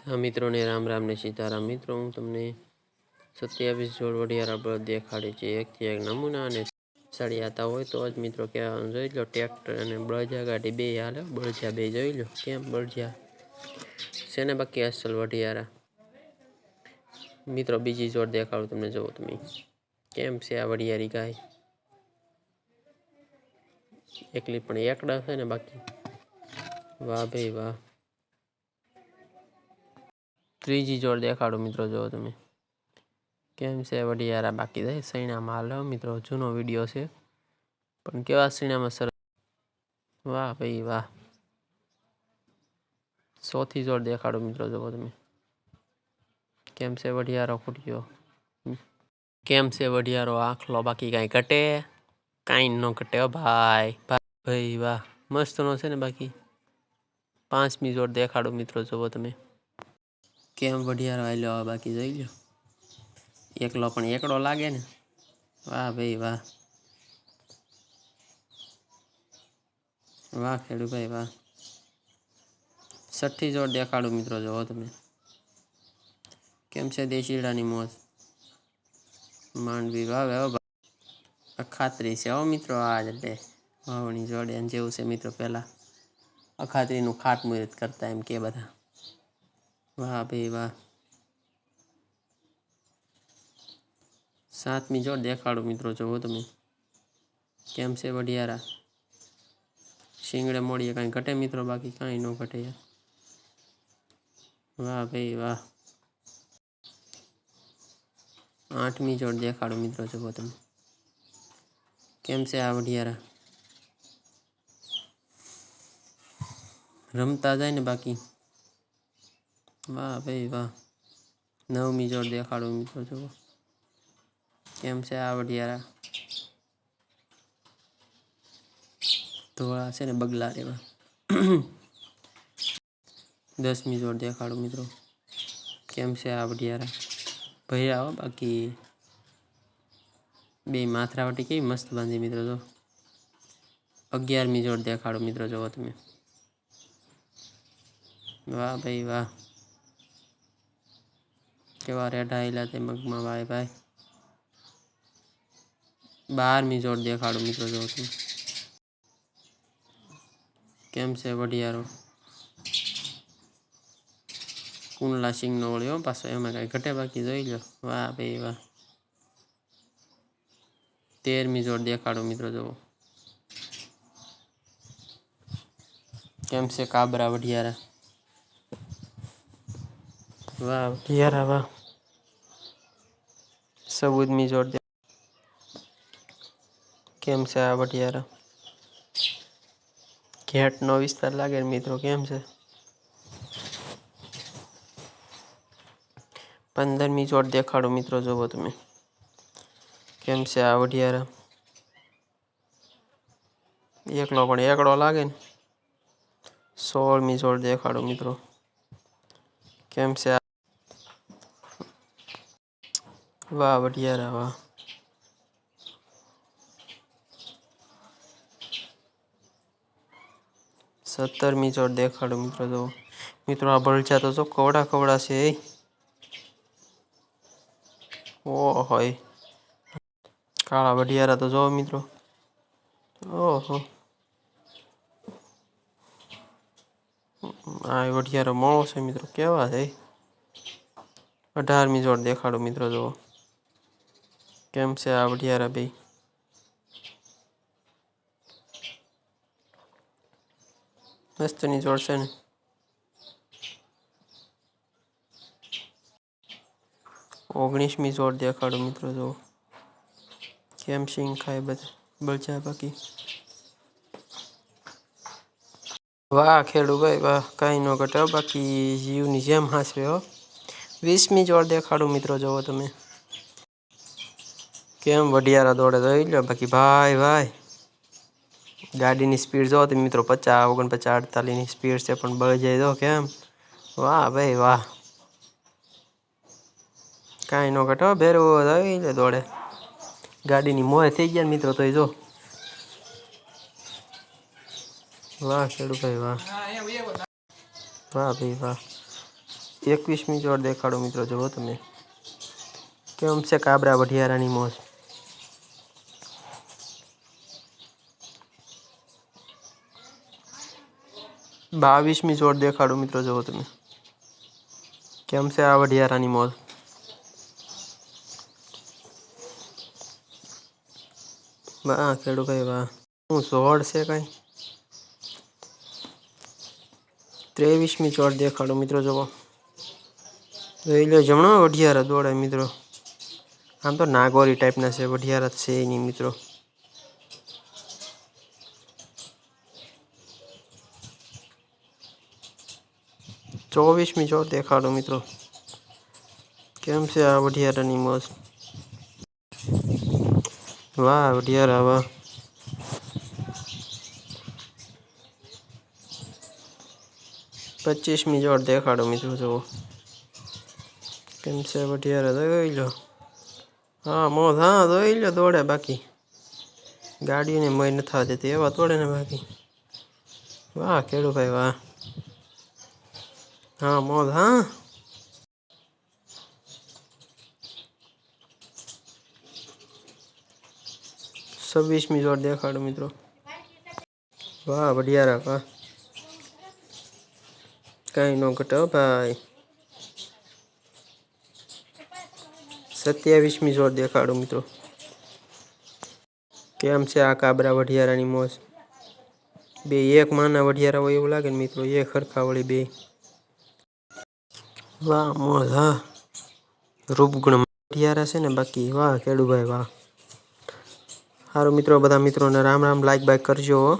हाँ मित्रों ने राम राम ने सीताराम। मित्रों हूँ तमने 27 जोड़ वडियारा बळद देखाड़ी छे। एक थी एक नमूना ने सड़ियाता होय तो ज मित्रों कहेवानुं जोई लो। ट्रेक्टर अने बळजा गाड़ी बे हाले। बळजा बे जोई लो केम बळजा छे ने बाकी असल वडियारा। मित्रों बीजी जोड़ देखाड़ुं तमने, जोवो तमे केम छे आ वडियारी गाय। एकली पण एकड़ा छे ने बाकी वाह भाई वाह। त्रीजी जोड़ देखाड़ो मित्रों, जो तमे केम से वडियारा। बाकी दे सैणा माल मित्रों, जूनो विडियो से पण केवा सैणा में सरस। वाह भाई वाह। चौथी जोड़ देखाड़ो मित्रों, जो तमे केम से वडियारो फूट्यो। केम से वडियारो आखलो। बाकी काई घटे काई न घटे भाई भाई वाह। मस्त नो छे ने बाकी। पांचमी जोड़ देखाड़ो मित्रों, जो तमे केम वडियारो आल्यो। बाकी जोई लो एकलो पण एकड़ो लागे ने। वाह भाई वाह वाह खेडू भाई वाह। छठी जोड़ देखाड़ो मित्रों, जो तमे केम से देशीड़ानी मौज। मांडवी वाह अखात्री से हो मित्रों आज ले वावणी जोड़े जेवुं छे मित्रों। पहला अखात्री नु खाट मुहूर्त करता एम के बधा। वाह भाई वाह। सातमी जोड़ देखाड़ो मित्रों, जो तमे केम से वडियारा। शिंगड़े मोड़िए कहीं घटे मित्रों, बाकी कहीं न घटे यार। वाह भाई वाह। आठमी जोड़ देखाड़ो मित्रों, जो तमे केम से आ वडियारा। रमता जाए ने बाकी वाह भाई वाह। नवमी जोड़ देखाड़ो मित्रों, जो केम से आ वडियारा। धोळा से ने बगला रेवा। 10मी जोड़ देखाड़ो मित्रों, केम से आ वडियारा। भैया हो बाकी बे माथरावटी के मस्त बांधी मित्रों। जो 11मी जोड़ देखाड़ो मित्रों, जो तमे वाह भाई वाह। केवा रेडा आयला ते मगमा भाई भाई। 12मी जोड़ देखाड़ो मित्रों, जो तमे केम से वडियारो। कुंडला सिंह नो वळ्यो पाछो एमां काई घटे बाकी जोई लो। वाह भाई वाह। 13मी जोड़ देखाड़ो मित्रों, जो केम से काबरा वडियारा। वाह वडियारा वाह। 14मी जोड़ दे केम से आ वडियारा। घेट नो विस्तार लागे मित्रों, केम से। 15मी जोड़ देखाड़ो मित्रों, जो तमे केम से आ वडियारा। एकलो पण एकड़ो लागे ने। 16मी जोड़ देखाड़ो मित्रों, केम से आ। वाह वडियारा वाह। 17मी जोड़ देखाड़ो मित्रों, जो मित्रों आ बळचा तो जो कवड़ा कवड़ा से। ओ होय काला वडियारा तो जो मित्रों। ओहो आ वडियारा मोळो छे मित्रों, केवा छे। 18मी जोड़ देखाड़ो मित्रों, जो केम से आ वडियारा बे। मस्तनी जोड़ छे ने। 19मी जोड़ देखाड़ो मित्रों, जो केम सिंह खाए बळचा बाकी। वाह खेडू भाई वाह। कई नो घटे बाकी जीव नी जेम हासवे हो। 20मी जोड़ देखाड़ो मित्रों, जो तमे केम वडियारा दौड़े जोई लो। बाकी भाई भाई गाड़ी नी स्पीड जो तो मित्रों 50 49 48 नी स्पीड से पण बळ जाए दो केम। वाह भाई वाह। कई नो घटो बेरो जोई ले दौड़े। गाड़ी नी मोह थई गया मित्रों, तो जो वाह खेडू भाई वाह। वाह भाई वाह। 21મી જોડ દેખાડો મિત્રો, જુઓ તમે કેમ છે કાબરા વઢિયારાની મોજ। 22મી જોડ દેખાડો મિત્રો, જુઓ તમે કેમ છે આ વઢિયારાની મોજ। વાહ ખેડૂભાઈ વાહ, શું જોડ છે કઈ। 23મી જોડ દેખાડો મિત્રો, જુઓ જોઈ લો જમણો વઢિયારા દોડે મિત્રો। આમ તો નાગોરી ટાઈપના છે, વઢિયારા છે નહીં મિત્રો। 24મી જોડ દેખાડો મિત્રો, કેમ છે આ વઢિયારાની મોજ। વાહ વઢિયારા વાહ। 25મી જોડ દેખાડો મિત્રો, જુઓ કેમ છે વઢિયારા, જોઈ લો। હા મોજ, હા જોઈ લો દોડે, બાકી ગાડીઓને મય ન થવા દેતી એવા દોડે ને બાકી। વાહ ખેડૂભાઈ વાહ, હા મોજ હા। 26મી જોડ દેખાડો મિત્રો, વાહ વઢિયારા વાહ, કઈ નો ઘટે હો ભાઈ। 27મી જોડ દેખાડો મિત્રો, કેમ છે આ કાબરા વઢિયારાની મોજ। બે એક માના વઢિયારા હોય એવું લાગે ને મિત્રો, એક હરખા વળી બે। વાહ મોજ હા, રૂપગુણ વઢિયારા છે ને બાકી, વાહ ખેડૂભાઈ વાહ। સારું મિત્રો, બધા મિત્રોને રામ રામ, લાઈક બાઈક કરજો।